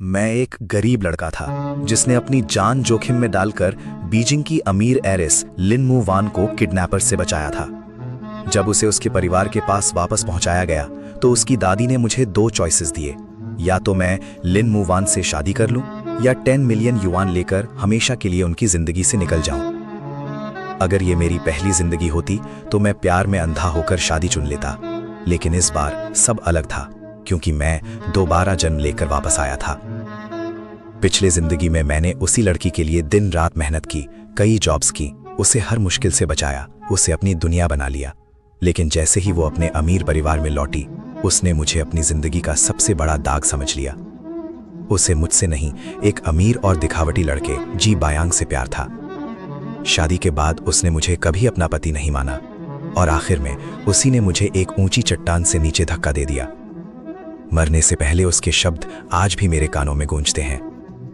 मैं एक गरीब लड़का था जिसने अपनी जान जोखिम में डालकर बीजिंग की अमीर एरिस लिन मू वान को किडनैपर से बचाया था। जब उसे उसके परिवार के पास वापस पहुंचाया गया तो उसकी दादी ने मुझे दो चॉइसेस दिए, या तो मैं लिन मू वान से शादी कर लूं या 10 मिलियन युआन लेकर हमेशा के लिए उनकी जिंदगी से निकल जाऊं। अगर ये मेरी पहली जिंदगी होती तो मैं प्यार में अंधा होकर शादी चुन लेता, लेकिन इस बार सब अलग था क्योंकि मैं दोबारा जन्म लेकर वापस आया था। पिछले जिंदगी में मैंने उसी लड़की के लिए दिन रात मेहनत की, कई जॉब्स की, उसे हर मुश्किल से बचाया, उसे अपनी दुनिया बना लिया। लेकिन जैसे ही वो अपने अमीर परिवार में लौटी, उसने मुझे अपनी जिंदगी का सबसे बड़ा दाग समझ लिया। उसे मुझसे नहीं, एक अमीर और दिखावटी लड़के जी बायांग से प्यार था। शादी के बाद उसने मुझे कभी अपना पति नहीं माना और आखिर में उसी ने मुझे एक ऊंची चट्टान से नीचे धक्का दे दिया। मरने से पहले उसके शब्द आज भी मेरे कानों में गूंजते हैं,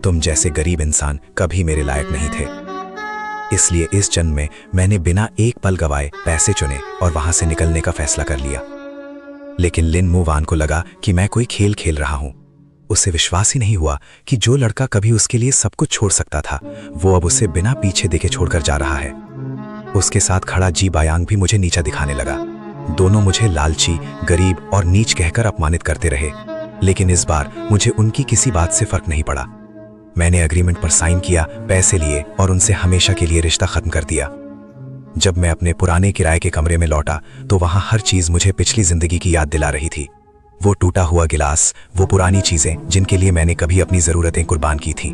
तुम जैसे गरीब इंसान कभी मेरे लायक नहीं थे। इसलिए इस जन्म में मैंने बिना एक पल गवाए पैसे चुने और वहां से निकलने का फैसला कर लिया। लेकिन लिन मू वान को लगा कि मैं कोई खेल खेल रहा हूं। उसे विश्वास ही नहीं हुआ कि जो लड़का कभी उसके लिए सब कुछ छोड़ सकता था, वो अब उसे बिना पीछे देखे छोड़कर जा रहा है। उसके साथ खड़ा जी बायांग भी मुझे नीचा दिखाने लगा। दोनों मुझे लालची, गरीब और नीच कहकर अपमानित करते रहे, लेकिन इस बार मुझे उनकी किसी बात से फर्क नहीं पड़ा। मैंने एग्रीमेंट पर साइन किया, पैसे लिए और उनसे हमेशा के लिए रिश्ता खत्म कर दिया। जब मैं अपने पुराने किराए के कमरे में लौटा तो वहां हर चीज मुझे पिछली जिंदगी की याद दिला रही थी। वो टूटा हुआ गिलास, वो पुरानी चीजें जिनके लिए मैंने कभी अपनी जरूरतें कुर्बान की थी।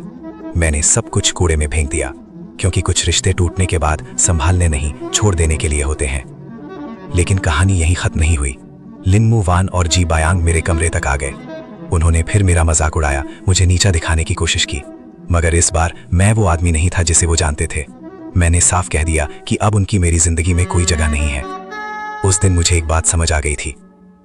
मैंने सब कुछ कूड़े में फेंक दिया, क्योंकि कुछ रिश्ते टूटने के बाद संभालने नहीं, छोड़ देने के लिए होते हैं। लेकिन कहानी यहीं खत्म नहीं हुई। लिन मू वान और जी बायांग मेरे कमरे तक आ गए। उन्होंने फिर मेरा मजाक उड़ाया, मुझे नीचा दिखाने की कोशिश की, मगर इस बार मैं वो आदमी नहीं था जिसे वो जानते थे। मैंने साफ कह दिया कि अब उनकी मेरी जिंदगी में कोई जगह नहीं है। उस दिन मुझे एक बात समझ आ गई थी,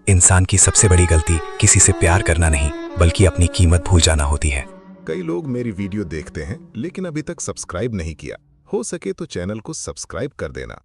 इंसान की सबसे बड़ी गलती किसी से प्यार करना नहीं, बल्कि अपनी कीमत भूल जाना होती है। कई लोग मेरी वीडियो देखते हैं लेकिन अभी तक सब्सक्राइब नहीं किया। हो सके तो चैनल को सब्सक्राइब कर देना।